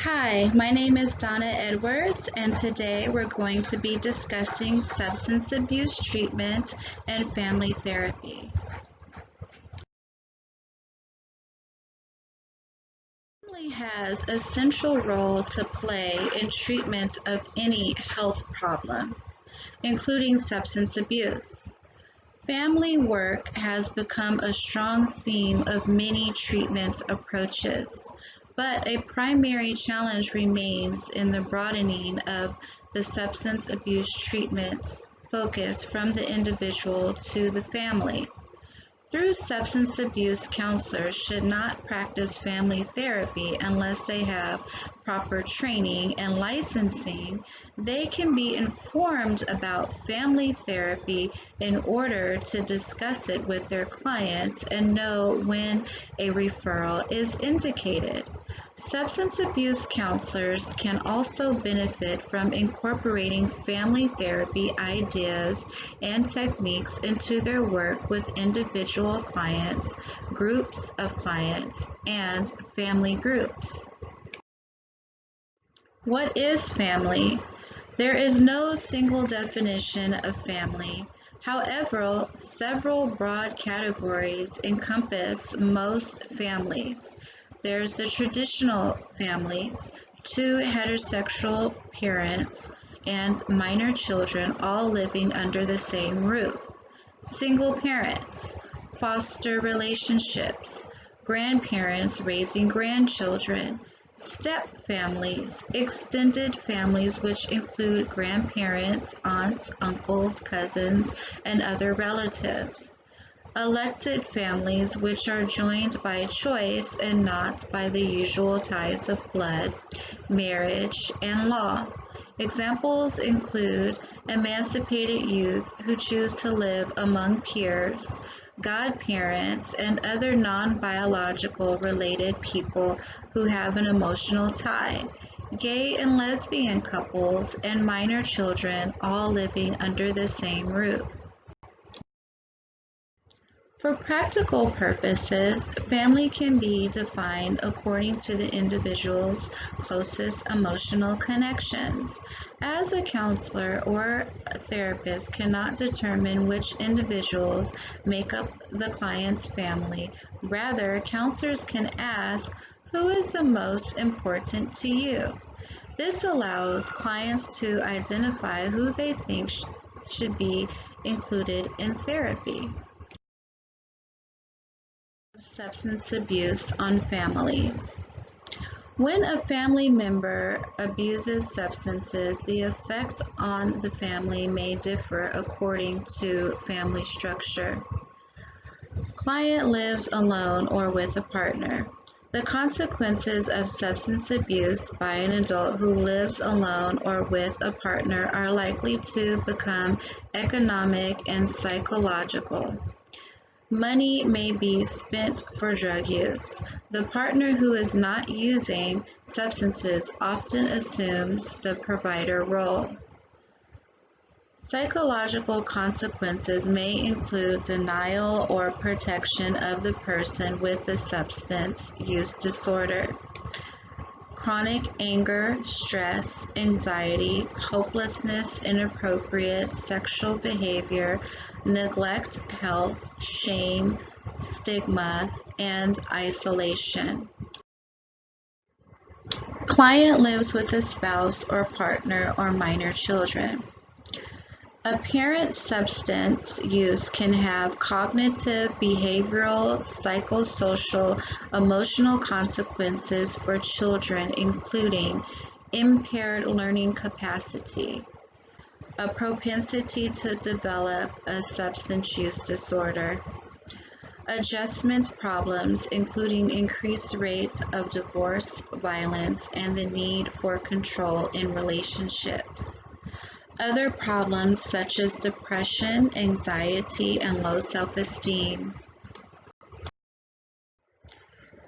Hi, my name is Donna Edwards, and today we're going to be discussing substance abuse treatment and family therapy. Family has a central role to play in treatment of any health problem, including substance abuse. Family work has become a strong theme of many treatment approaches, but a primary challenge remains in the broadening of the substance abuse treatment focus from the individual to the family. Through substance abuse, counselors should not practice family therapy unless they have proper training and licensing. They can be informed about family therapy in order to discuss it with their clients and know when a referral is indicated. Substance abuse counselors can also benefit from incorporating family therapy ideas and techniques into their work with individual clients, groups of clients, and family groups. What is family? There is no single definition of family. However, several broad categories encompass most families. There's the traditional families, two heterosexual parents and minor children all living under the same roof. Single parents, foster relationships, grandparents raising grandchildren, step families, extended families which include grandparents, aunts, uncles, cousins, and other relatives. Elected families which are joined by choice and not by the usual ties of blood, marriage, and law. Examples include emancipated youth who choose to live among peers, godparents, and other non-biological related people who have an emotional tie, gay and lesbian couples, and minor children all living under the same roof. For practical purposes, family can be defined according to the individual's closest emotional connections. As a counselor or a therapist cannot determine which individuals make up the client's family, rather, counselors can ask, who is the most important to you? This allows clients to identify who they think should be included in therapy. Substance abuse on families. When a family member abuses substances, the effect on the family may differ according to family structure. Client lives alone or with a partner. The consequences of substance abuse by an adult who lives alone or with a partner are likely to become economic and psychological. Money may be spent for drug use. The partner who is not using substances often assumes the provider role. Psychological consequences may include denial or protection of the person with the substance use disorder. Chronic anger, stress, anxiety, hopelessness, inappropriate sexual behavior, neglect, health, shame, stigma, and isolation. Client lives with a spouse or partner or minor children. Apparent substance use can have cognitive, behavioral, psychosocial, emotional consequences for children, including impaired learning capacity, a propensity to develop a substance use disorder, adjustment problems, including increased rate of divorce, violence, and the need for control in relationships. Other problems such as depression, anxiety, and low self-esteem.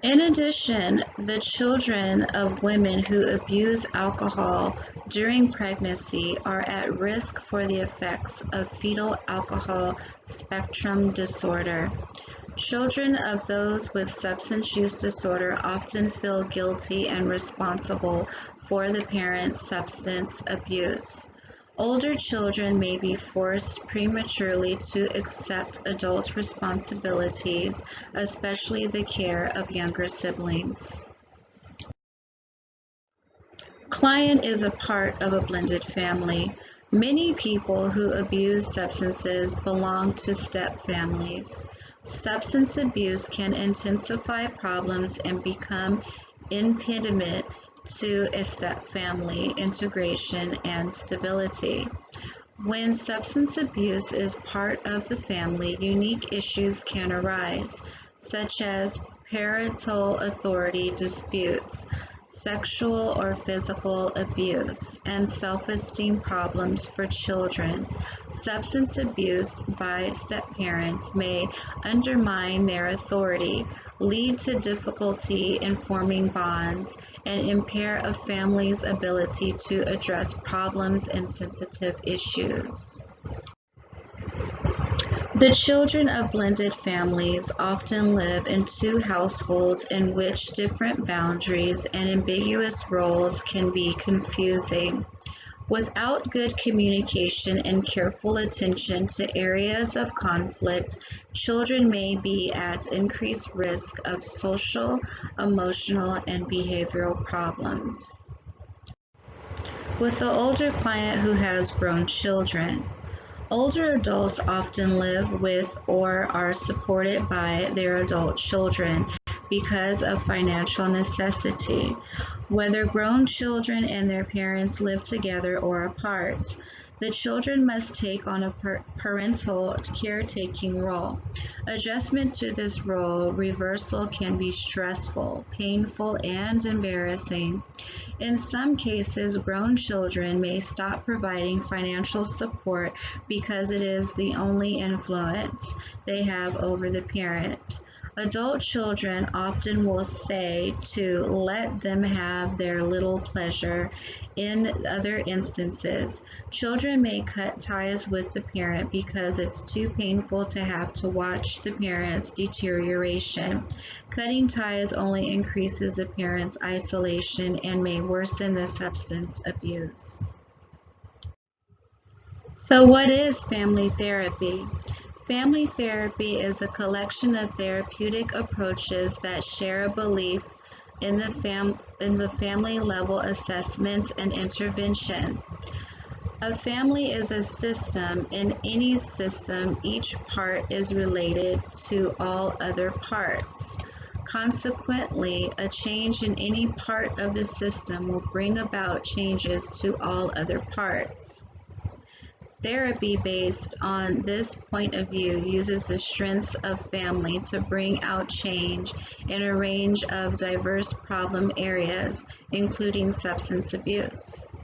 In addition, the children of women who abuse alcohol during pregnancy are at risk for the effects of fetal alcohol spectrum disorder. Children of those with substance use disorder often feel guilty and responsible for the parent's substance abuse. Older children may be forced prematurely to accept adult responsibilities, especially the care of younger siblings. Client is a part of a blended family. Many people who abuse substances belong to step families. Substance abuse can intensify problems and become impediment to a step family integration and stability. When substance abuse is part of the family, unique issues can arise, such as parental authority disputes, sexual or physical abuse, and self-esteem problems for children. Substance abuse by step-parents may undermine their authority, lead to difficulty in forming bonds, and impair a family's ability to address problems and sensitive issues. The children of blended families often live in two households in which different boundaries and ambiguous roles can be confusing. Without good communication and careful attention to areas of conflict, children may be at increased risk of social, emotional, and behavioral problems. With the older client who has grown children, older adults often live with or are supported by their adult children because of financial necessity, whether grown children and their parents live together or apart. The children must take on a parental caretaking role. Adjustment to this role reversal can be stressful, painful, and embarrassing. In some cases, grown children may stop providing financial support because it is the only influence they have over the parent. Adult children often will say to let them have their little pleasure. In other instances, children may cut ties with the parent because it's too painful to have to watch the parent's deterioration. Cutting ties only increases the parent's isolation and may worsen the substance abuse. So what is family therapy? Family therapy is a collection of therapeutic approaches that share a belief in the family level assessments and intervention. A family is a system. In any system, each part is related to all other parts. Consequently, a change in any part of the system will bring about changes to all other parts. Therapy based on this point of view uses the strengths of family to bring out change in a range of diverse problem areas, including substance abuse.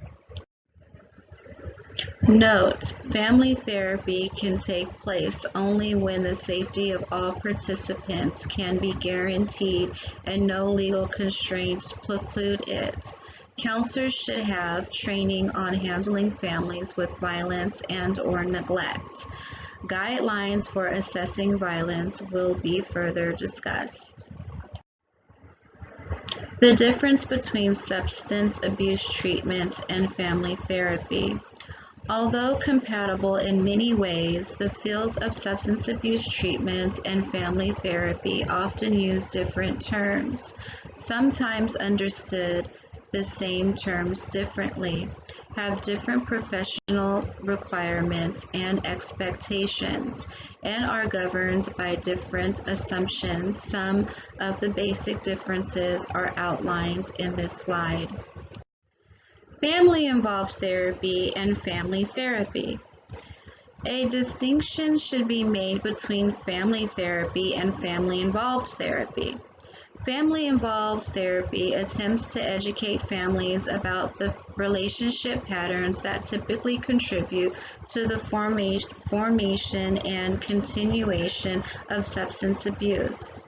Note: family therapy can take place only when the safety of all participants can be guaranteed and no legal constraints preclude it. Counselors should have training on handling families with violence and/or neglect. Guidelines for assessing violence will be further discussed. The difference between substance abuse treatments and family therapy. Although compatible in many ways, the fields of substance abuse treatment and family therapy often use different terms, sometimes understood the same terms differently, have different professional requirements and expectations, and are governed by different assumptions. Some of the basic differences are outlined in this slide. Family-involved therapy and family therapy. A distinction should be made between family therapy and family-involved therapy. Family-involved therapy attempts to educate families about the relationship patterns that typically contribute to the formation and continuation of substance abuse.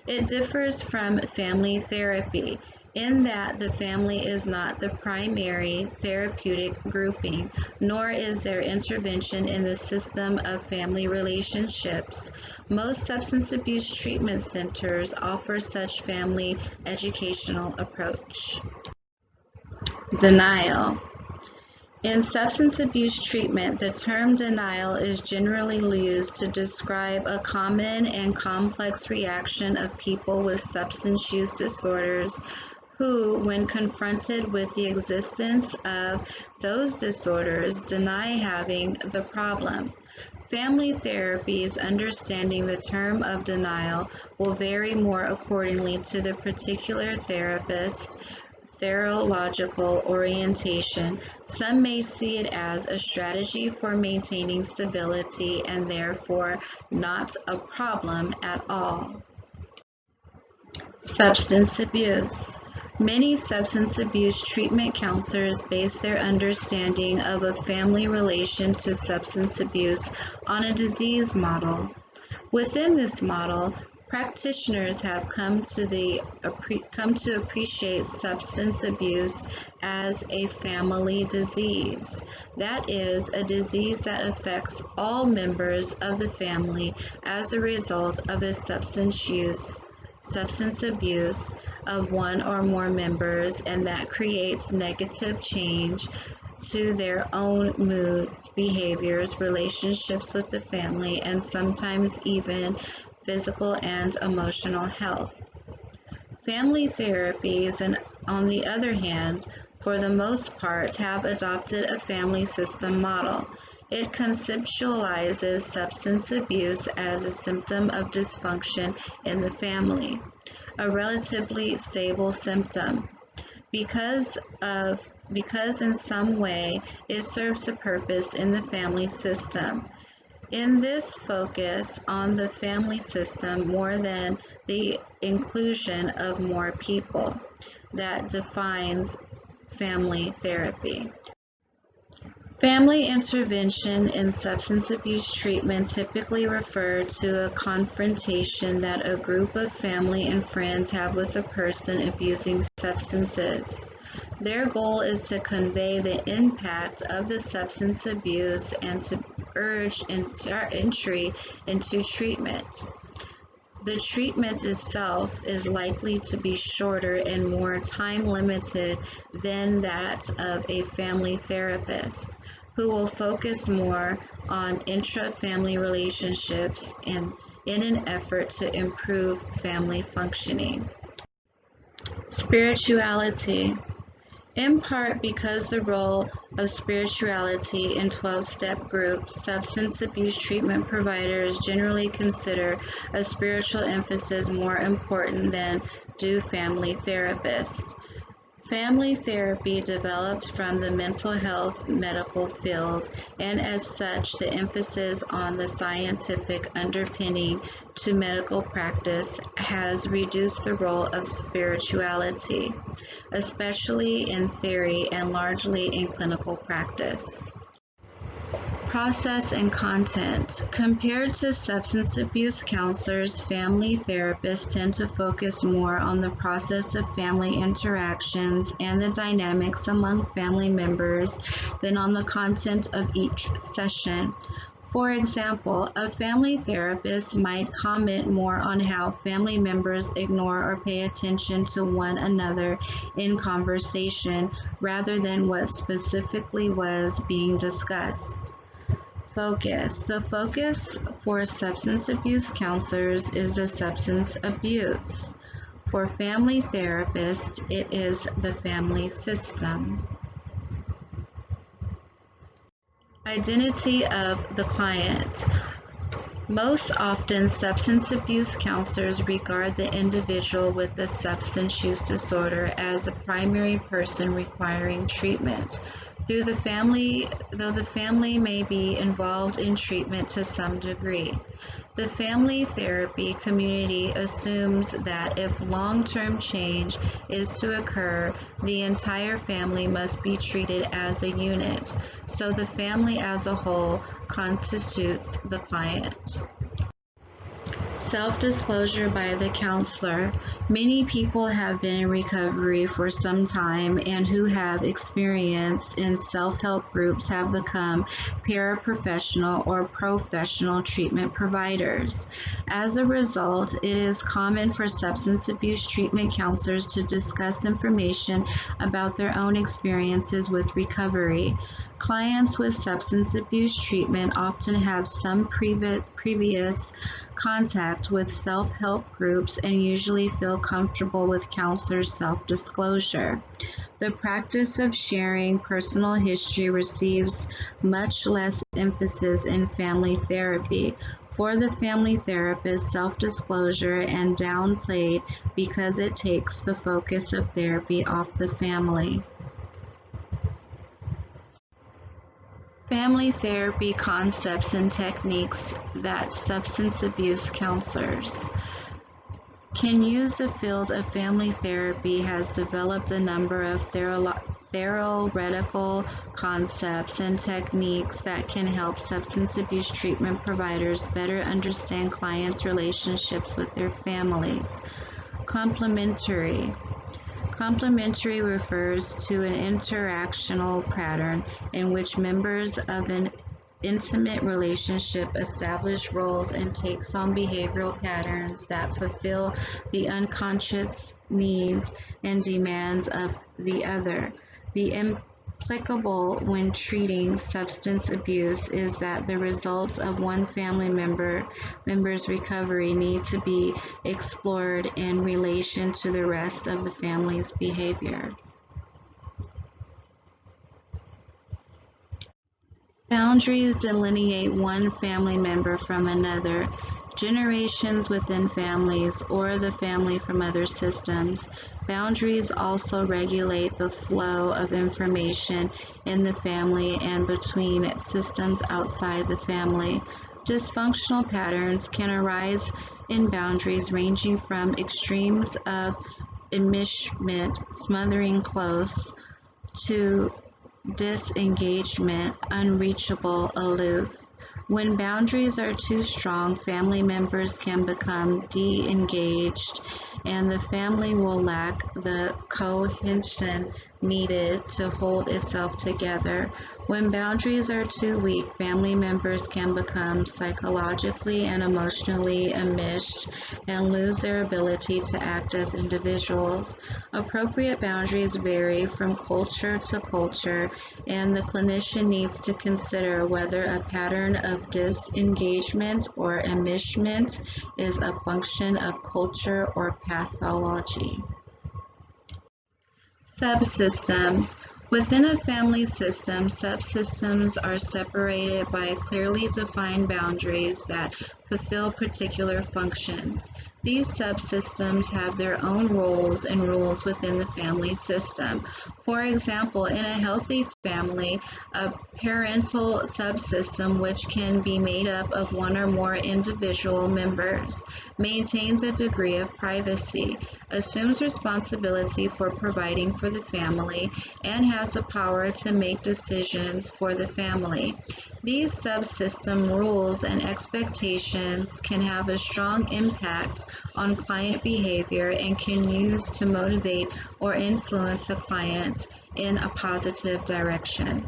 It differs from family therapy. in that the family is not the primary therapeutic grouping, nor is there intervention in the system of family relationships. Most substance abuse treatment centers offer such family educational approach. Denial. In substance abuse treatment, the term denial is generally used to describe a common and complex reaction of people with substance use disorders who, when confronted with the existence of those disorders, deny having the problem. Family therapy's understanding the term of denial will vary more accordingly to the particular therapist, therapeutic orientation. Some may see it as a strategy for maintaining stability and therefore not a problem at all. Substance abuse. Many substance abuse treatment counselors base their understanding of a family relation to substance abuse on a disease model. Within this model, practitioners have come to appreciate substance abuse as a family disease. That is, a disease that affects all members of the family as a result of a substance abuse of one or more members, and that creates negative change to their own moods, behaviors, relationships with the family, and sometimes even physical and emotional health. Family therapies, and on the other hand, for the most part, have adopted a family system model. It conceptualizes substance abuse as a symptom of dysfunction in the family, a relatively stable symptom, because in some way it serves a purpose in the family system. In this focus on the family system more than the inclusion of more people, that defines family therapy. Family intervention in substance abuse treatment typically refer to a confrontation that a group of family and friends have with a person abusing substances. Their goal is to convey the impact of the substance abuse and to urge entry into treatment. The treatment itself is likely to be shorter and more time-limited than that of a family therapist, who will focus more on intra-family relationships in an effort to improve family functioning. Spirituality. In part because the role of spirituality in 12-step groups, substance abuse treatment providers generally consider a spiritual emphasis more important than do family therapists. Family therapy developed from the mental health medical field, and as such, the emphasis on the scientific underpinning to medical practice has reduced the role of spirituality, especially in theory and largely in clinical practice. Process and content. Compared to substance abuse counselors, family therapists tend to focus more on the process of family interactions and the dynamics among family members than on the content of each session. For example, a family therapist might comment more on how family members ignore or pay attention to one another in conversation rather than what specifically was being discussed. Focus. The focus for substance abuse counselors is the substance abuse. For family therapists, it is the family system. Identity of the client. Most often, substance abuse counselors regard the individual with the substance use disorder as the primary person requiring treatment. Though the family may be involved in treatment to some degree. The family therapy community assumes that if long-term change is to occur, the entire family must be treated as a unit, so the family as a whole constitutes the client. Self-disclosure by the counselor. Many people have been in recovery for some time and who have experienced in self-help groups have become paraprofessional or professional treatment providers. As a result, it is common for substance abuse treatment counselors to discuss information about their own experiences with recovery. Clients with substance abuse treatment often have some previous contact with self-help groups and usually feel comfortable with counselors' self-disclosure. The practice of sharing personal history receives much less emphasis in family therapy. For the family therapist, self-disclosure and downplayed because it takes the focus of therapy off the family. Family therapy concepts and techniques that substance abuse counselors can use. The field of family therapy has developed a number of theoretical concepts and techniques that can help substance abuse treatment providers better understand clients' relationships with their families. Complementary. Complementary refers to an interactional pattern in which members of an intimate relationship establish roles and takes on behavioral patterns that fulfill the unconscious needs and demands of the other. The applicable when treating substance abuse is that the results of one family member's recovery need to be explored in relation to the rest of the family's behavior. Boundaries delineate one family member from another, generations within families, or the family from other systems. Boundaries also regulate the flow of information in the family and between systems outside the family. Dysfunctional patterns can arise in boundaries ranging from extremes of enmeshment, smothering close, to disengagement, unreachable, aloof. When boundaries are too strong, family members can become de-engaged and the family will lack the cohesion needed to hold itself together. When boundaries are too weak, family members can become psychologically and emotionally enmeshed and lose their ability to act as individuals. Appropriate boundaries vary from culture to culture, and the clinician needs to consider whether a pattern of disengagement or enmeshment is a function of culture or pathology. Subsystems. Within a family system, subsystems are separated by clearly defined boundaries that fulfill particular functions. These subsystems have their own roles and rules within the family system. For example, in a healthy family, a parental subsystem, which can be made up of one or more individual members, maintains a degree of privacy, assumes responsibility for providing for the family, and has the power to make decisions for the family. These subsystem rules and expectations can have a strong impact on client behavior and can use to motivate or influence the client in a positive direction.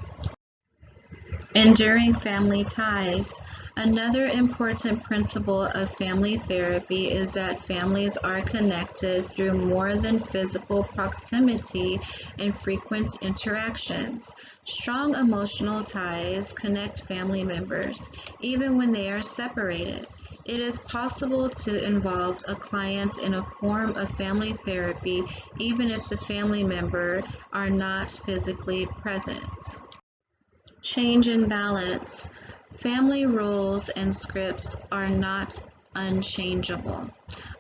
Enduring family ties. Another important principle of family therapy is that families are connected through more than physical proximity and frequent interactions. Strong emotional ties connect family members, even when they are separated. It is possible to involve a client in a form of family therapy, even if the family members are not physically present. Change in balance. Family rules and scripts are not unchangeable,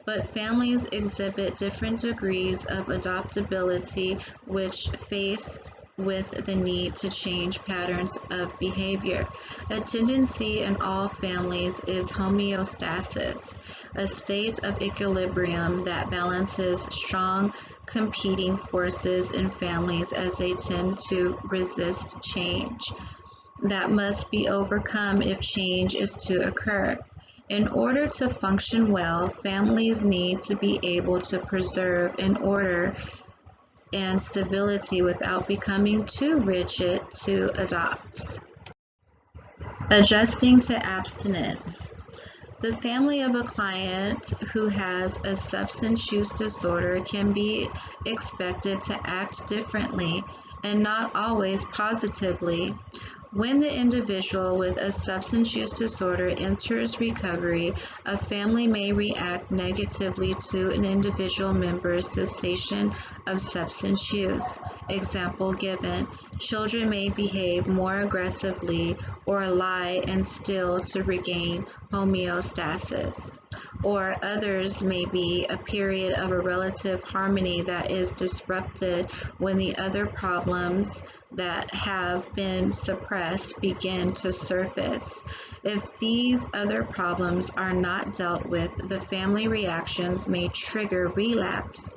but families exhibit different degrees of adaptability which faced with the need to change patterns of behavior. A tendency in all families is homeostasis, a state of equilibrium that balances strong competing forces in families as they tend to resist change that must be overcome if change is to occur. In order to function well, families need to be able to preserve an order and stability without becoming too rigid to adopt. Adjusting to abstinence. The family of a client who has a substance use disorder can be expected to act differently and not always positively. When the individual with a substance use disorder enters recovery, a family may react negatively to an individual member's cessation of substance use. Example given: children may behave more aggressively or lie and steal to regain homeostasis. Or others may be a period of a relative harmony that is disrupted when the other problems that have been suppressed begin to surface. If these other problems are not dealt with, the family reactions may trigger relapse.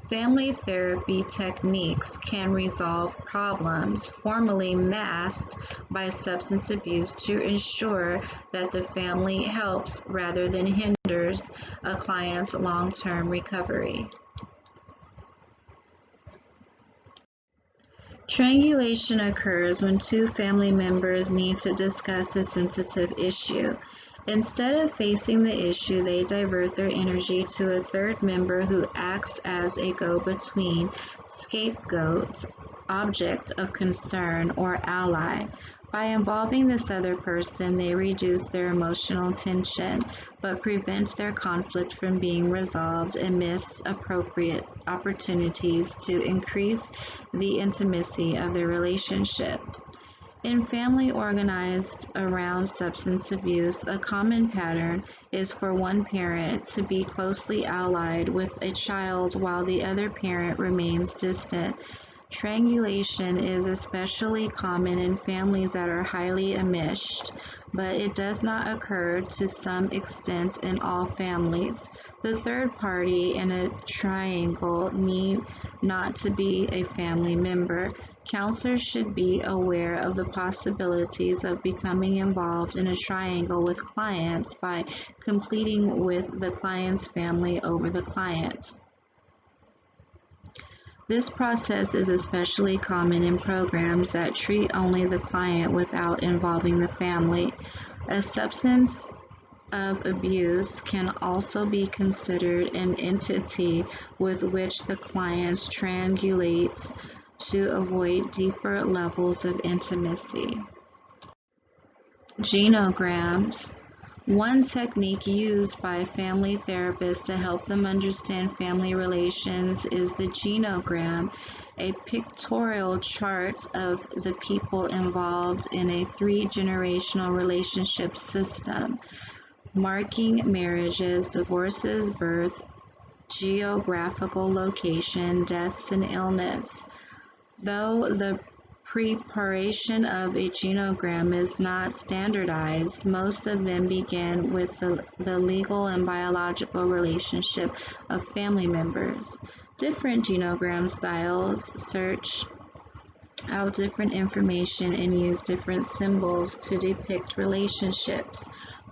Family therapy techniques can resolve problems formerly masked by substance abuse to ensure that the family helps rather than hinders a client's long-term recovery. Triangulation occurs when two family members need to discuss a sensitive issue. Instead of facing the issue, they divert their energy to a third member who acts as a go-between, scapegoat, object of concern, or ally. By involving this other person, they reduce their emotional tension, but prevent their conflict from being resolved and miss appropriate opportunities to increase the intimacy of their relationship. In family organized around substance abuse, a common pattern is for one parent to be closely allied with a child while the other parent remains distant. Triangulation is especially common in families that are highly enmeshed, but it does not occur to some extent in all families. The third party in a triangle need not to be a family member. Counselors should be aware of the possibilities of becoming involved in a triangle with clients by completing with the client's family over the client. This process is especially common in programs that treat only the client without involving the family. A substance of abuse can also be considered an entity with which the client triangulates to avoid deeper levels of intimacy. Genograms. One technique used by family therapists to help them understand family relations is the genogram, a pictorial chart of the people involved in a three-generational relationship system, marking marriages, divorces, birth, geographical location, deaths, and illness. Though the preparation of a genogram is not standardized, most of them begin with the legal and biological relationship of family members. Different genogram styles search out different information and use different symbols to depict relationships.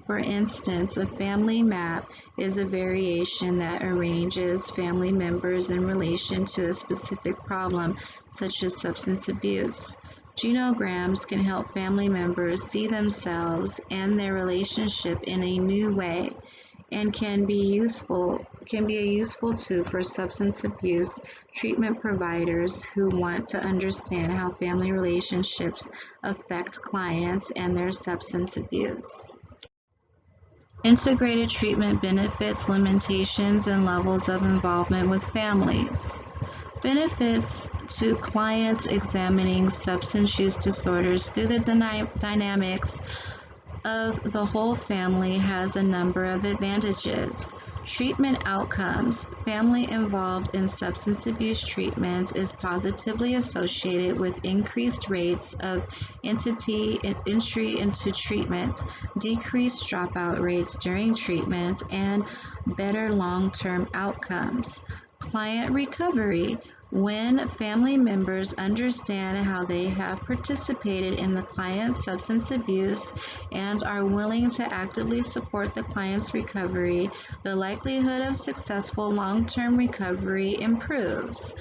For instance, a family map is a variation that arranges family members in relation to a specific problem, such as substance abuse. Genograms can help family members see themselves and their relationship in a new way, and can be a useful tool for substance abuse treatment providers who want to understand how family relationships affect clients and their substance abuse. Integrated treatment benefits, limitations, and levels of involvement with families. Benefits to clients examining substance use disorders through the dynamics of the whole family has a number of advantages. Treatment outcomes. Family involved in substance abuse treatment is positively associated with increased rates of entry into treatment, decreased dropout rates during treatment, and better long-term outcomes. Client recovery. When family members understand how they have participated in the client's substance abuse and are willing to actively support the client's recovery, the likelihood of successful long-term recovery improves.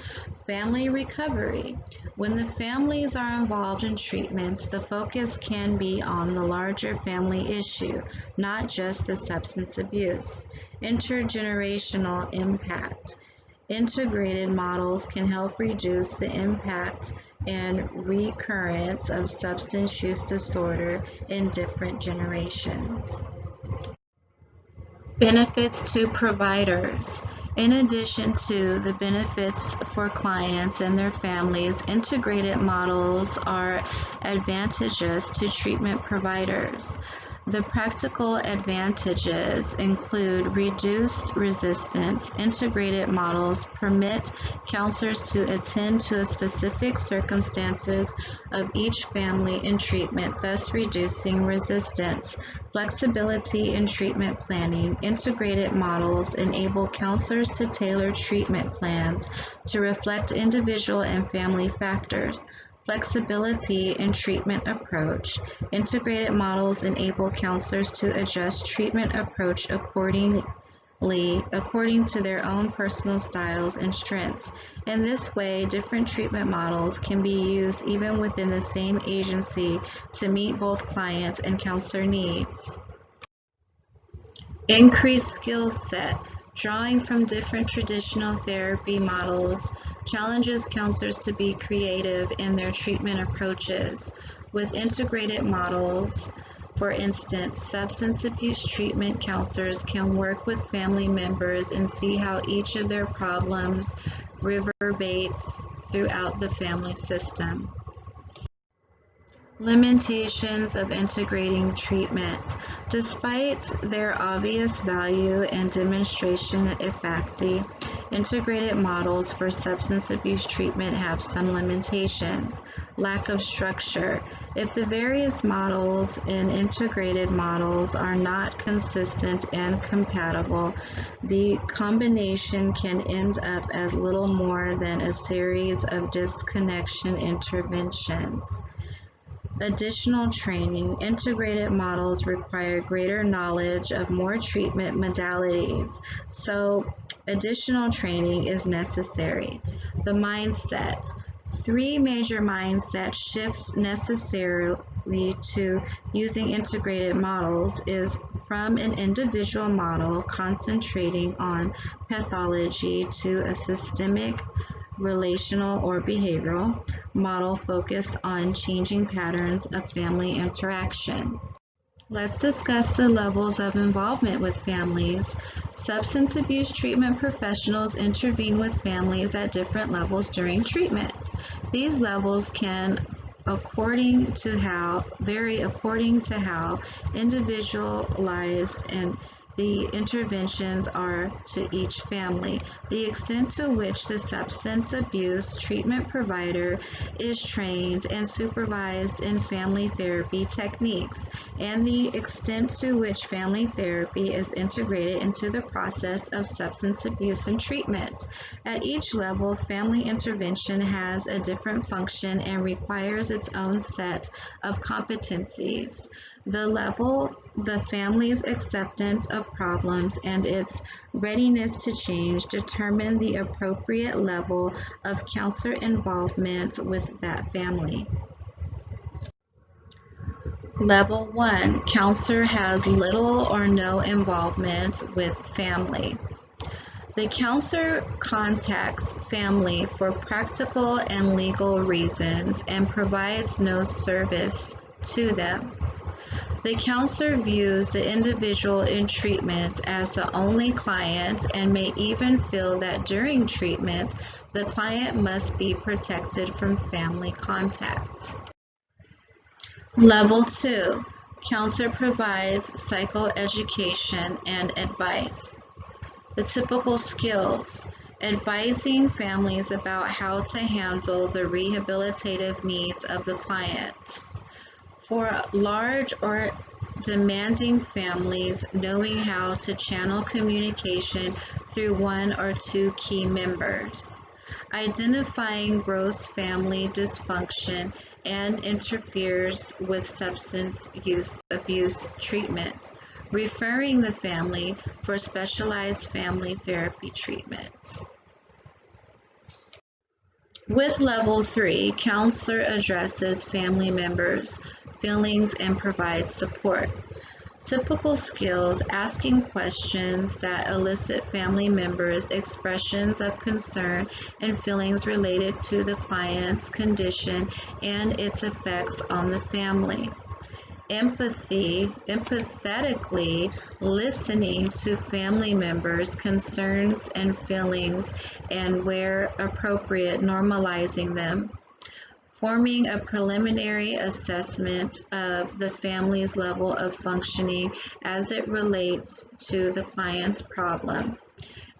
Family recovery. When the families are involved in treatments, the focus can be on the larger family issue, not just the substance abuse. Intergenerational impact. Integrated models can help reduce the impact and recurrence of substance use disorder in different generations. Benefits to providers. In addition to the benefits for clients and their families, integrated models are advantageous to treatment providers. The practical advantages include reduced resistance. Integrated models permit counselors to attend to the specific circumstances of each family in treatment, thus reducing resistance. Flexibility in treatment planning. Integrated models enable counselors to tailor treatment plans to reflect individual and family factors. Flexibility in treatment approach. Integrated models enable counselors to adjust treatment approach according to their own personal styles and strengths. In this way, different treatment models can be used even within the same agency to meet both clients and counselor needs. Increased skill set. Drawing from different traditional therapy models challenges counselors to be creative in their treatment approaches. With integrated models, for instance, substance abuse treatment counselors can work with family members and see how each of their problems reverberates throughout the family system. Limitations of integrating treatments. Despite their obvious value and demonstration effectivity, integrated models for substance abuse treatment have some limitations. Lack of structure. If the various models in integrated models are not consistent and compatible, the combination can end up as little more than a series of disconnection interventions. Additional training. Integrated models require greater knowledge of more treatment modalities, so additional training is necessary. The mindset. 3 major mindset shifts necessarily to using integrated models is from an individual model concentrating on pathology to a systemic, relational, or behavioral model focused on changing patterns of family interaction. Let's discuss the levels of involvement with families. Substance abuse treatment professionals intervene with families at different levels during treatment. These levels can vary according to how individualized and the interventions are to each family, the extent to which the substance abuse treatment provider is trained and supervised in family therapy techniques, and the extent to which family therapy is integrated into the process of substance abuse and treatment. At each level, family intervention has a different function and requires its own set of competencies. The family's acceptance of problems and its readiness to change determine the appropriate level of counselor involvement with that family. Level 1, counselor has little or no involvement with family. The counselor contacts family for practical and legal reasons and provides no service to them. The counselor views the individual in treatment as the only client and may even feel that during treatment, the client must be protected from family contact. Level 2, counselor provides psychoeducation and advice. The typical skills: advising families about how to handle the rehabilitative needs of the client. For large or demanding families, knowing how to channel communication through one or two key members. identifying gross family dysfunction and interferes with substance use abuse treatment, referring the family for specialized family therapy treatment. With Level 3, counselor addresses family members' feelings and provides support. Typical skills: asking questions that elicit family members' expressions of concern and feelings related to the client's condition and its effects on the family. Empathetically listening to family members' concerns and feelings and, where appropriate, normalizing them. Forming a preliminary assessment of the family's level of functioning as it relates to the client's problem.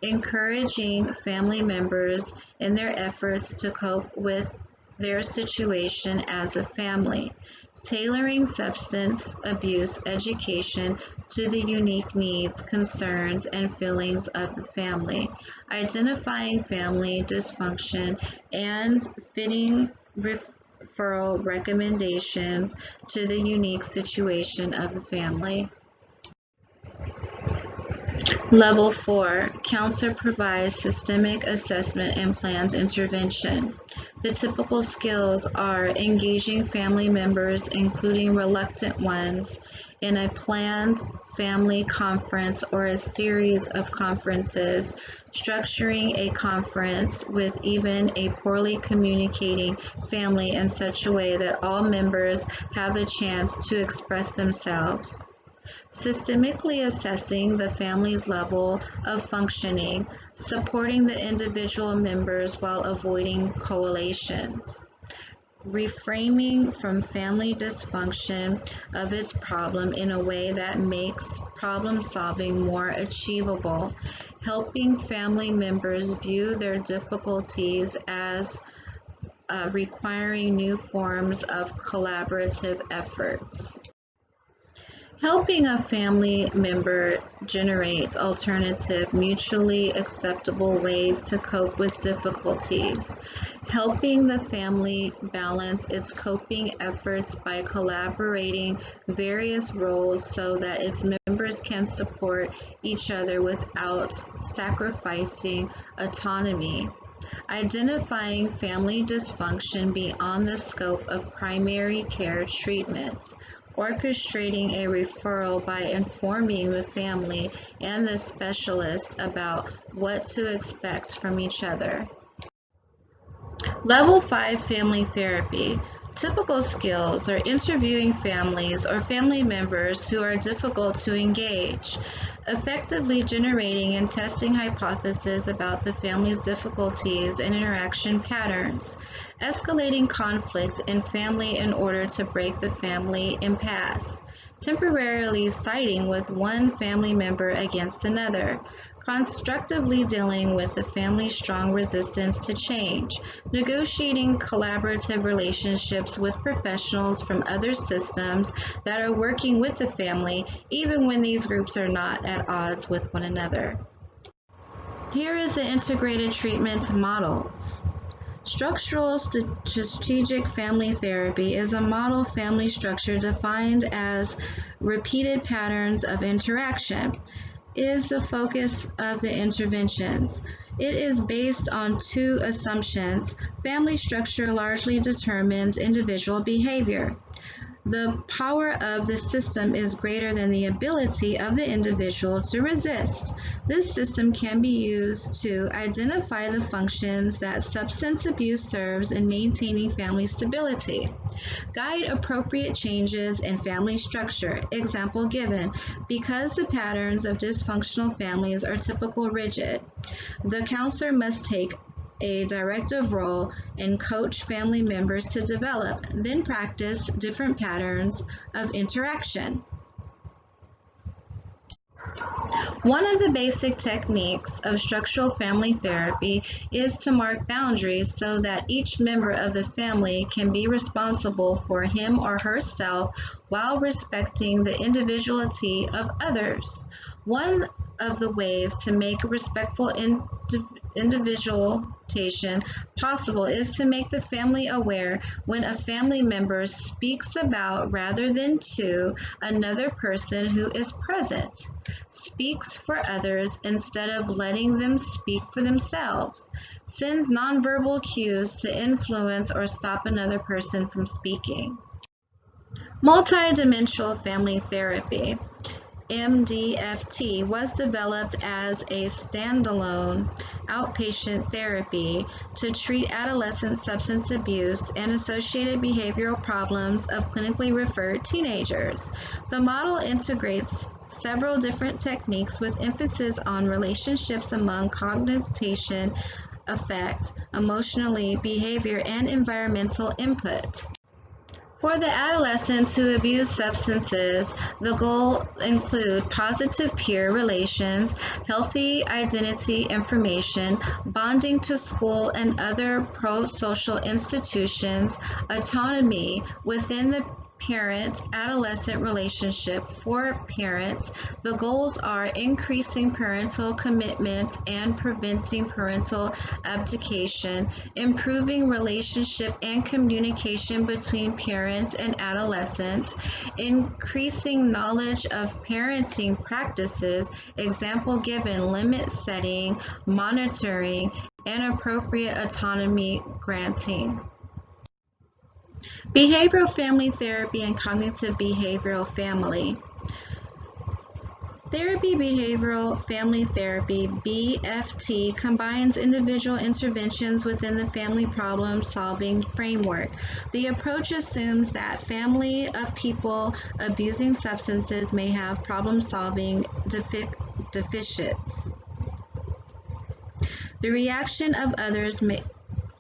Encouraging family members in their efforts to cope with their situation as a family. Tailoring substance abuse education to the unique needs, concerns, and feelings of the family. Identifying family dysfunction and fitting referral recommendations to the unique situation of the family. Level 4, counselor provides systemic assessment and plans intervention. The typical skills are engaging family members, including reluctant ones, in a planned family conference or a series of conferences, structuring a conference with even a poorly communicating family in such a way that all members have a chance to express themselves. Systemically assessing the family's level of functioning, supporting the individual members while avoiding coalitions. Reframing from family dysfunction of its problem in a way that makes problem solving more achievable, helping family members view their difficulties as requiring new forms of collaborative efforts. Helping a family member generate alternative, mutually acceptable ways to cope with difficulties. Helping the family balance its coping efforts by collaborating various roles so that its members can support each other without sacrificing autonomy. Identifying family dysfunction beyond the scope of primary care treatment. Orchestrating a referral by informing the family and the specialist about what to expect from each other. Level 5 family therapy. Typical skills are interviewing families or family members who are difficult to engage, effectively generating and testing hypotheses about the family's difficulties and interaction patterns, escalating conflict in family in order to break the family impasse, temporarily siding with one family member against another, constructively dealing with the family's strong resistance to change, negotiating collaborative relationships with professionals from other systems that are working with the family, even when these groups are not at odds with one another. Here is the integrated treatment models. Structural strategic family therapy is a model family structure defined as repeated patterns of interaction. Is the focus of the interventions. It is based on two assumptions. Family structure largely determines individual behavior. The power of the system is greater than the ability of the individual to resist. This system can be used to identify the functions that substance abuse serves in maintaining family stability. Guide appropriate changes in family structure. Example given: because the patterns of dysfunctional families are typical rigid, the counselor must take a directive role and coach family members to develop, then practice different patterns of interaction. One of the basic techniques of structural family therapy is to mark boundaries so that each member of the family can be responsible for him or herself while respecting the individuality of others. One of the ways to make respectful individualization possible is to make the family aware when a family member speaks about rather than to another person who is present, speaks for others instead of letting them speak for themselves, sends nonverbal cues to influence or stop another person from speaking. Multidimensional family therapy, MDFT, was developed as a standalone outpatient therapy to treat adolescent substance abuse and associated behavioral problems of clinically referred teenagers. The model integrates several different techniques with emphasis on relationships among cognition, affect, emotionally, behavior, and environmental input. For the adolescents who abuse substances, the goals include positive peer relations, healthy identity information, bonding to school and other pro-social institutions, autonomy within the parent-adolescent relationship. For parents, the goals are increasing parental commitment and preventing parental abdication, improving relationship and communication between parents and adolescents, increasing knowledge of parenting practices, example given, limit setting, monitoring, and appropriate autonomy granting. Behavioral family therapy and cognitive behavioral family. Therapy Behavioral Family Therapy, BFT, combines individual interventions within the family problem-solving framework. The approach assumes that family of people abusing substances may have problem-solving deficits. The reaction of others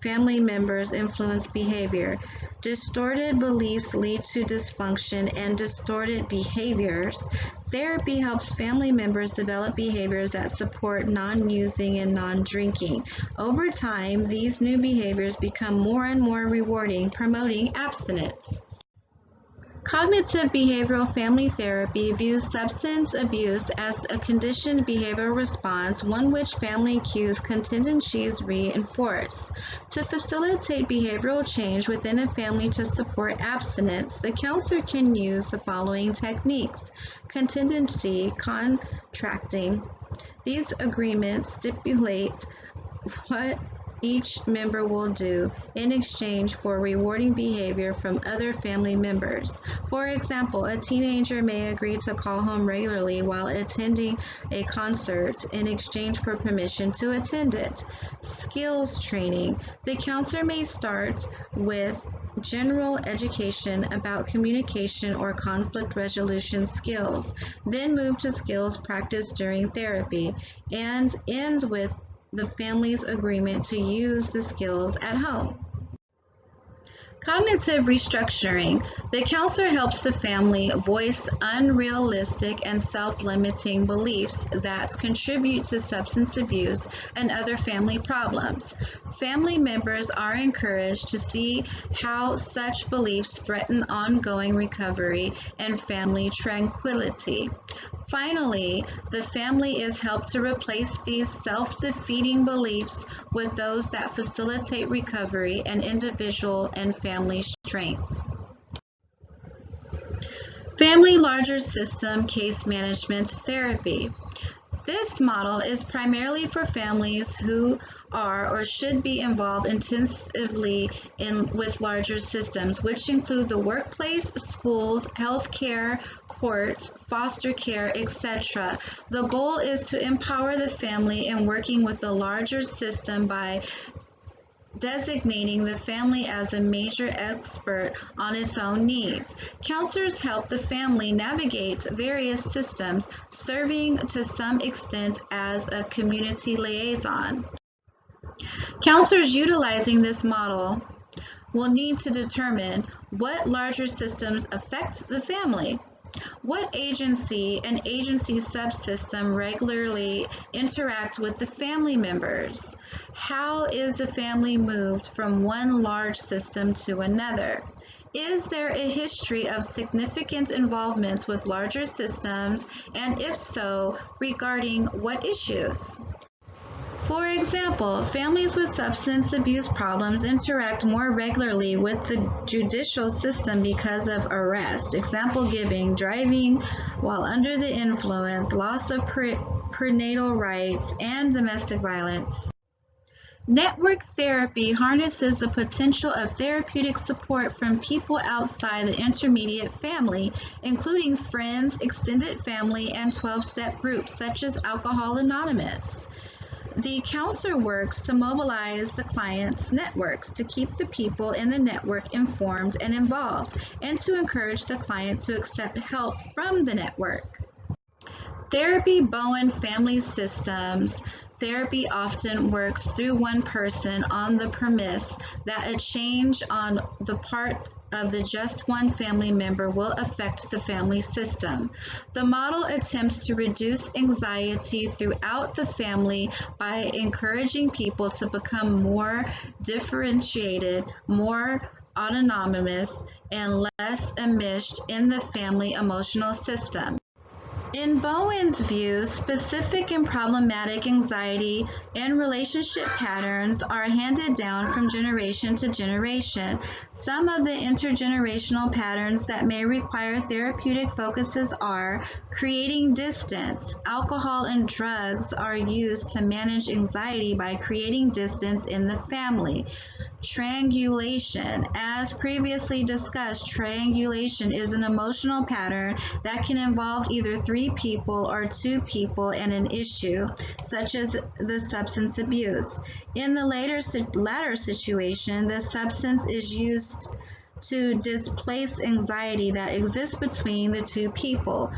family members influence behavior. Distorted beliefs lead to dysfunction and distorted behaviors. Therapy helps family members develop behaviors that support non-using and non-drinking. Over time, these new behaviors become more and more rewarding, promoting abstinence. Cognitive behavioral family therapy views substance abuse as a conditioned behavioral response, one which family cues contingencies reinforce. To facilitate behavioral change within a family to support abstinence, the counselor can use the following techniques. Contingency contracting. These agreements stipulate what each member will do in exchange for rewarding behavior from other family members. For example, a teenager may agree to call home regularly while attending a concert in exchange for permission to attend it. Skills training. The counselor may start with general education about communication or conflict resolution skills, then move to skills practiced during therapy, and ends with the family's agreement to use the skills at home. Cognitive restructuring. The counselor helps the family voice unrealistic and self-limiting beliefs that contribute to substance abuse and other family problems. Family members are encouraged to see how such beliefs threaten ongoing recovery and family tranquility. Finally, the family is helped to replace these self-defeating beliefs with those that facilitate recovery and individual and family strength. Family larger system case management therapy. This model is primarily for families who are or should be involved intensively with larger systems, which include the workplace, schools, healthcare, courts, foster care, etc. The goal is to empower the family in working with the larger system by designating the family as a major expert on its own needs. Counselors help the family navigate various systems, serving to some extent as a community liaison. Counselors utilizing this model will need to determine what larger systems affect the family. What agency and agency subsystem regularly interact with the family members? How is the family moved from one large system to another? Is there a history of significant involvement with larger systems, and if so, regarding what issues? For example, families with substance abuse problems interact more regularly with the judicial system because of arrest. Example giving, driving while under the influence, loss of prenatal rights, and domestic violence. Network therapy harnesses the potential of therapeutic support from people outside the intermediate family, including friends, extended family, and 12-step groups such as Alcohol Anonymous. The counselor works to mobilize the client's networks, to keep the people in the network informed and involved, and to encourage the client to accept help from the network. Therapy Bowen family systems. Therapy often works through one person on the premise that a change on the part of the just one family member will affect the family system. The model attempts to reduce anxiety throughout the family by encouraging people to become more differentiated, more autonomous, and less enmeshed in the family emotional system. In Bowen's view, specific and problematic anxiety and relationship patterns are handed down from generation to generation. Some of the intergenerational patterns that may require therapeutic focuses are creating distance. Alcohol and drugs are used to manage anxiety by creating distance in the family. Triangulation. As previously discussed, triangulation is an emotional pattern that can involve either 3 people or 2 people and an issue, such as the substance abuse. In the latter situation, the substance is used to displace anxiety that exists between the 2 people.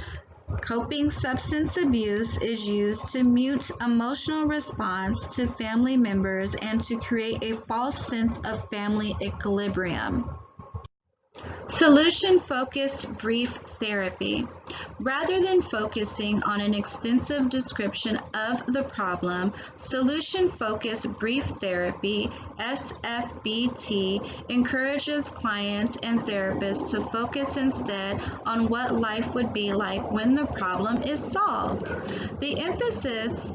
Coping substance abuse is used to mute emotional response to family members and to create a false sense of family equilibrium. Solution-focused brief therapy. Rather than focusing on an extensive description of the problem, solution-focused brief therapy, SFBT, encourages clients and therapists to focus instead on what life would be like when the problem is solved. The emphasis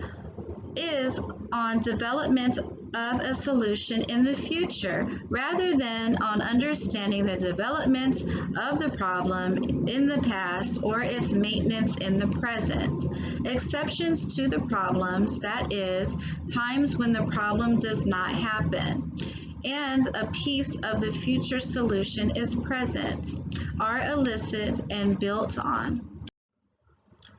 is on development of a solution in the future rather than on understanding the development of the problem in the past or its maintenance in the present. Exceptions to the problems, that is, times when the problem does not happen and a piece of the future solution is present, are elicited and built on.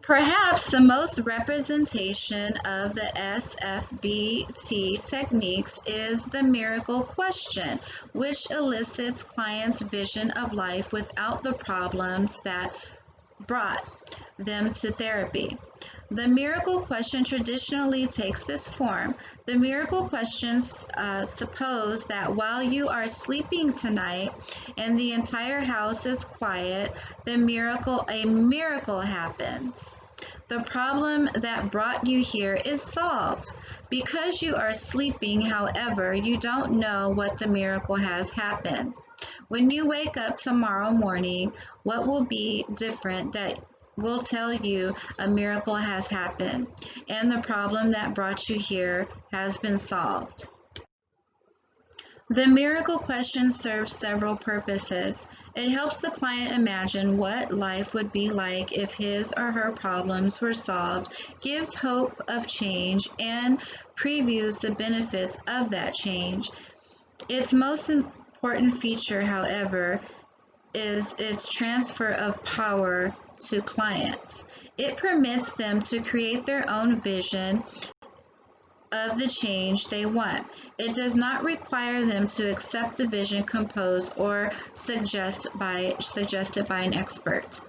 Perhaps the most representation of the SFBT techniques is the miracle question, which elicits clients' vision of life without the problems that brought them to therapy. The miracle question traditionally takes this form. The miracle questions suppose that while you are sleeping tonight and the entire house is quiet, a miracle happens. The problem that brought you here is solved. Because you are sleeping, however, you don't know what the miracle has happened. When you wake up tomorrow morning, what will be different that will tell you a miracle has happened and the problem that brought you here has been solved? The miracle question serves several purposes. It helps the client imagine what life would be like if his or her problems were solved, gives hope of change, and previews the benefits of that change. Its most important feature, however, is its transfer of power to clients. It permits them to create their own vision of the change they want. It does not require them to accept the vision composed or suggested by an expert.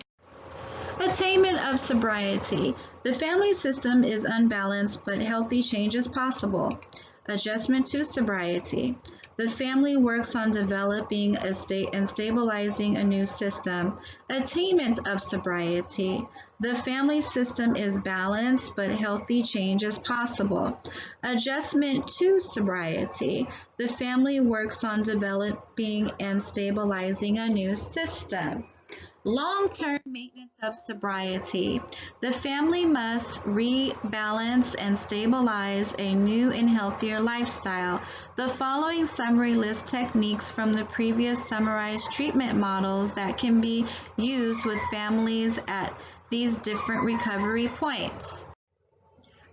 Attainment of sobriety. The family system is unbalanced, but healthy change is possible. Adjustment to sobriety. The family works on developing and stabilizing a new system. Attainment of sobriety. The family system is balanced, but healthy change is possible. Adjustment to sobriety. The family works on developing and stabilizing a new system. Long-term maintenance of sobriety. The family must rebalance and stabilize a new and healthier lifestyle. The following summary lists techniques from the previous summarized treatment models that can be used with families at these different recovery points.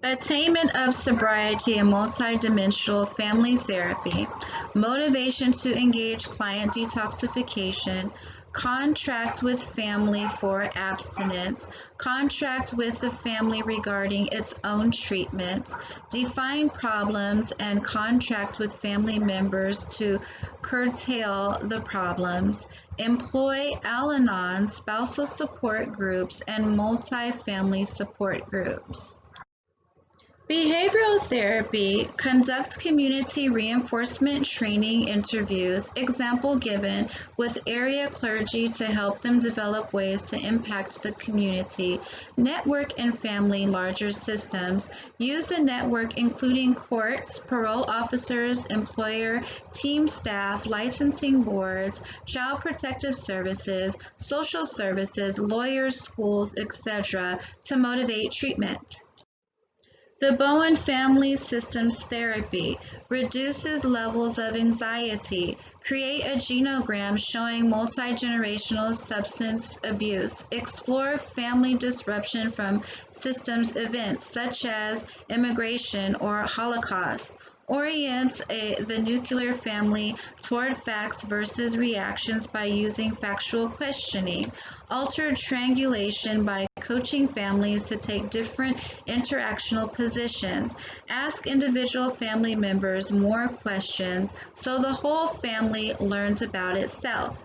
Attainment of sobriety and multidimensional family therapy, motivation to engage client detoxification, contract with family for abstinence, contract with the family regarding its own treatment, define problems and contract with family members to curtail the problems, employ Al-Anon, spousal support groups, and multi-family support groups. Behavioral therapy, conduct community reinforcement training interviews, example given with area clergy to help them develop ways to impact the community, network and family larger systems, use a network including courts, parole officers, employer, team staff, licensing boards, child protective services, social services, lawyers, schools, etc. to motivate treatment. The Bowen Family Systems Therapy reduces levels of anxiety. Create a genogram showing multi-generational substance abuse. Explore family disruption from systems events such as immigration or Holocaust. Orient the nuclear family toward facts versus reactions by using factual questioning. Alter triangulation by coaching families to take different interactional positions. Ask individual family members more questions so the whole family learns about itself.